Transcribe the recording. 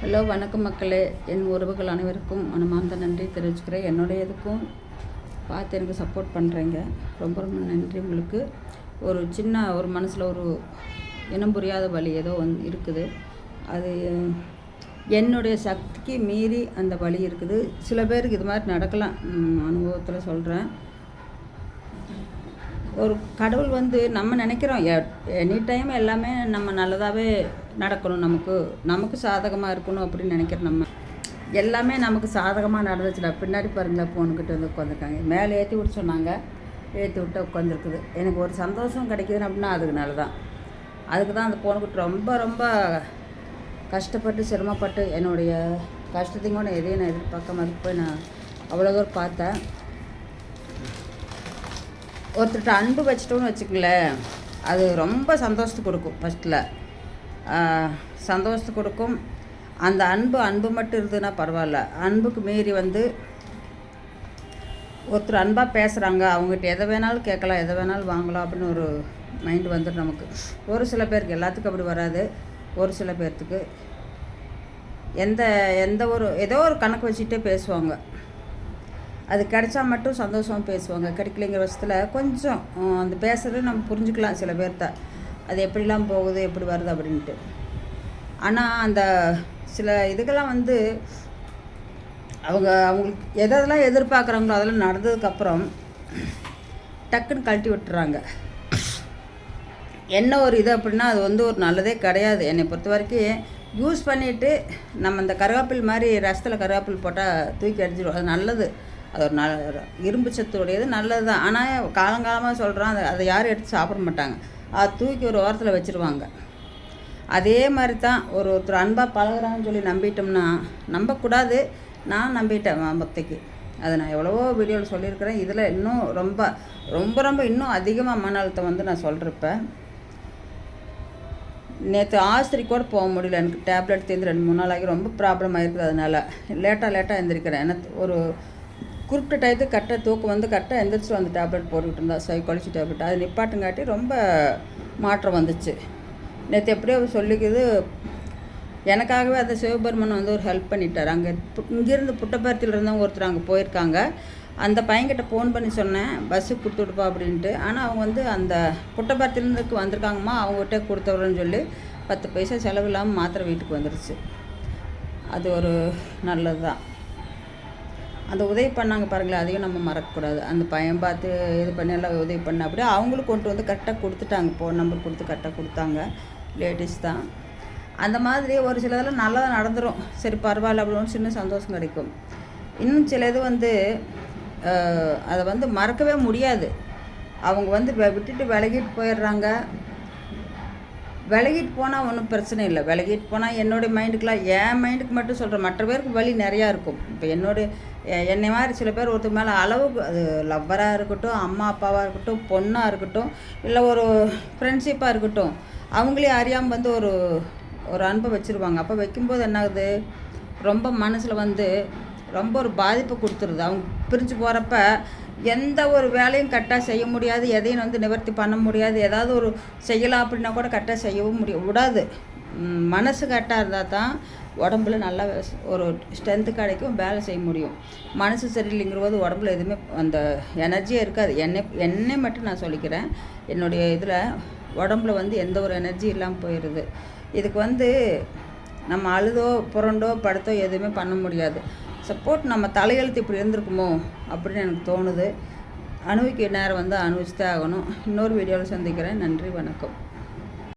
Hello வணக்கம் மக்களே. என் உறவுகள் அனைவருக்கும் மனமார்ந்த நன்றி தெரிவிச்சுக்கிறேன். என்னுடைய இதுக்கும் பார்த்து எனக்கு சப்போர்ட் பண்ணுறீங்க. ரொம்ப ரொம்ப நன்றி உங்களுக்கு. ஒரு மனசில் ஒரு இனம் புரியாத வலி ஏதோ இருக்குது. அது என்னுடைய சக்திக்கு மீறி அந்த வலி இருக்குது. சில பேருக்கு இது மாதிரி நடக்கலாம். அனுபவத்தில் சொல்கிறேன். ஒரு கடவுள் நம்ம நினைக்கிறோம் எனி டைம் எல்லாமே நம்ம நல்லதாகவே நடக்கணும், நமக்கு சாதகமாக இருக்கணும் அப்படின்னு நினைக்கிறோம். நம்ம எல்லாமே நமக்கு சாதகமாக நடந்துச்சுடா. பின்னாடி பாருங்களேன், ஃபோனுக்கிட்ட உட்காந்துருக்காங்க. மேலே ஏற்றி விட்டு சொன்னாங்க, ஏற்றி விட்டு உட்காந்துருக்குது. எனக்கு ஒரு சந்தோஷம் கிடைக்குதுன்னு அப்படின்னா அதுக்கு தான் அந்த ஃபோனுக்கிட்ட ரொம்ப ரொம்ப கஷ்டப்பட்டு சிரமப்பட்டு என்னுடைய கஷ்டத்தையும் கூட எதையும் நான் எதிர்பார்க்காம அதுக்கு போய் நான் அவ்வளோ தூரம் பார்த்தேன். ஒருத்தர்கிட்ட அன்பு வச்சிட்டோன்னு வச்சுக்கங்களேன், அது ரொம்ப சந்தோஷத்தை கொடுக்கும். ஃபஸ்ட்டில் சந்தோஷத்தை கொடுக்கும். அந்த அன்பு மட்டும் இருந்ததுன்னா பரவாயில்ல. அன்புக்கு மீறி ஒருத்தர் அன்பாக பேசுகிறாங்க, அவங்ககிட்ட எதை வேணாலும் கேட்கலாம், எதை வேணாலும் வாங்கலாம் அப்படின்னு ஒரு மைண்டு வந்துடும் நமக்கு. ஒரு சில பேருக்கு, எல்லாத்துக்கும் அப்படி வராது. ஒரு சில பேர்த்துக்கு ஏதோ ஒரு கணக்கு வச்சுட்டே பேசுவாங்க. அது கிடைச்சா மட்டும் சந்தோஷமாக பேசுவாங்க. கிடைக்கலைங்கிற வருஷத்தில் கொஞ்சம் அந்த பேசுகிறது நம்ம புரிஞ்சுக்கலாம் சில பேர்த்த. அது எப்படிலாம் போகுது, எப்படி வருது அப்படின்ட்டு. ஆனால் அந்த சில இதுக்கெல்லாம் அவங்களுக்கு எதெல்லாம் எதிர்பார்க்குறாங்களோ அதெல்லாம் நடந்ததுக்கப்புறம் டக்குன்னு கழட்டி விட்டுறாங்க. என்ன ஒரு இது அப்படின்னா அது ஒரு நல்லதே கிடையாது. என்னை பொறுத்த வரைக்கும் யூஸ் பண்ணிவிட்டு நம்ம இந்த கருவேப்பில் மாதிரி ரசத்தில் கருவேப்பில் போட்டால் தூக்கி அடிச்சிடும். அது நல்லது. அது ஒரு இரும்பு சத்துடையது, நல்லது தான். ஆனால் காலங்காலமாக சொல்கிறோம், அதை யாரும் எடுத்து சாப்பிட மாட்டாங்க. அதை தூக்கி ஒரு ஓரத்தில் வச்சுருவாங்க. அதே மாதிரி தான் ஒருத்தர் அன்பாக பழகுறாங்கன்னு சொல்லி நம்பிட்டோம்னா, நம்பக்கூடாது. நான் நம்பிட்டேன் மொத்தைக்கு. அதை நான் எவ்வளவோ வீடியோவில் சொல்லியிருக்கிறேன். இதில் இன்னும் ரொம்ப ரொம்ப ரொம்ப இன்னும் அதிகமாக மன அழுத்தம் நான் சொல்கிறப்ப. நேற்று ஆஸ்திரி கூட போக முடியல. எனக்கு டேப்லெட் தீர்ந்து 2-3 நாள் ஆகி ரொம்ப ப்ராப்ளம் ஆகிருக்குது. அதனால் லேட்டாக எழுந்திரிக்கிறேன். எனக்கு ஒரு குறிப்பிட்ட டயத்துக்கு கரெக்டாக தூக்கம் கரெக்டாக எந்திரிச்சு அந்த டேப்லெட் போட்டுக்கிட்டு இருந்தா, சைக்காலஜி டேப்லெட். அது நிப்பாட்டுங்காட்டி ரொம்ப மாற்றம் வந்துச்சு. நேற்று எப்படியோ சொல்லிக்குது. எனக்காகவே அந்த சிவபெருமன் ஒரு ஹெல்ப் பண்ணிட்டார். அங்கே இங்கேருந்து புட்டபர்த்தியில் இருந்தவங்க ஒருத்தர் அங்கே போயிருக்காங்க. அந்த பையன்கிட்ட ஃபோன் பண்ணி சொன்னேன், பஸ்ஸுக்கு கொடுத்து விடுப்பா அப்படின்ட்டு. ஆனால் அவங்க அந்த புட்டபர்த்திலேருந்து வந்திருக்காங்கம்மா, அவங்ககிட்ட கொடுத்தவரன்னு சொல்லி 10 பைசா செலவு இல்லாமல் மாத்திரை வீட்டுக்கு வந்துடுச்சு. அது ஒரு நல்லது தான். அந்த உதவி பண்ணாங்க பாருங்களேன், அதையும் நம்ம மறக்கக்கூடாது. அந்த பையன் பார்த்து இது பண்ணி எல்லாம் உதவி பண்ண அப்படியே அவங்களும் கொண்டு கரெக்டாக கொடுத்துட்டாங்க. ஃபோன் நம்பர் கொடுத்து கரெக்டாக கொடுத்தாங்க. லேடிஸ் தான். அந்த மாதிரி ஒரு சிலதெல்லாம் நல்லதாக நடந்துடும். சரி பரவாயில்ல அப்படின்னு சின்ன சந்தோஷம் கிடைக்கும். இன்னும் சில இது அதை மறக்கவே முடியாது. அவங்க விட்டுட்டு விலகிட்டு போயிடுறாங்க. விலகிட்டு போனால் ஒன்றும் பிரச்சனை இல்லை. விலகிட்டு போனால் என்னுடைய மைண்டுக்கெலாம், என் மைண்டுக்கு மட்டும் சொல்கிறேன், மற்ற பேருக்கு வலி நிறையா இருக்கும். இப்போ என்னை மாதிரி சில பேர் ஒருத்தர் மேலே அளவுக்கு, அது லவ்வராக இருக்கட்டும், அம்மா அப்பாவாக இருக்கட்டும், பொண்ணாக இருக்கட்டும், இல்லை ஒரு ஃப்ரெண்ட்ஷிப்பாக இருக்கட்டும், அவங்களே அறியாமல் ஒரு அன்பை வச்சுருவாங்க. அப்போ வைக்கும்போது என்னாகுது, ரொம்ப மனசில் ரொம்ப ஒரு பாதிப்பை கொடுத்துருது. அவங்க பிரிஞ்சு போகிறப்ப எந்த ஒரு வேலையும் கரெக்டாக செய்ய முடியாது. எதையும் நிவர்த்தி பண்ண முடியாது. ஏதாவது ஒரு செய்யலாம் அப்படின்னா கூட கரெக்டாக செய்யவும் விடாது. மனசு கரெக்டாக இருந்தால் தான் உடம்புல நல்லா ஒரு ஸ்ட்ரென்த்து கிடைக்கும், வேலை செய்ய முடியும். மனசு சரியில்லைங்கிற போது உடம்புல எதுவுமே அந்த எனர்ஜியே இருக்காது. என்னை மட்டும் நான் சொல்லிக்கிறேன். என்னுடைய இதில் உடம்புல எந்த ஒரு எனர்ஜி இல்லாமல் போயிடுது. இதுக்கு நம்ம அழுதோ புரண்டோ படுத்தோ எதுவுமே பண்ண முடியாது. சப்போர்ட் நம்ம தலையெழுத்து இப்படி இருந்திருக்குமோ அப்படின்னு எனக்கு தோணுது. அனுபவிக்க நேரம் அனுபவிச்சுதான் ஆகணும். இன்னொரு வீடியோவில் சந்திக்கிறேன். நன்றி, வணக்கம்.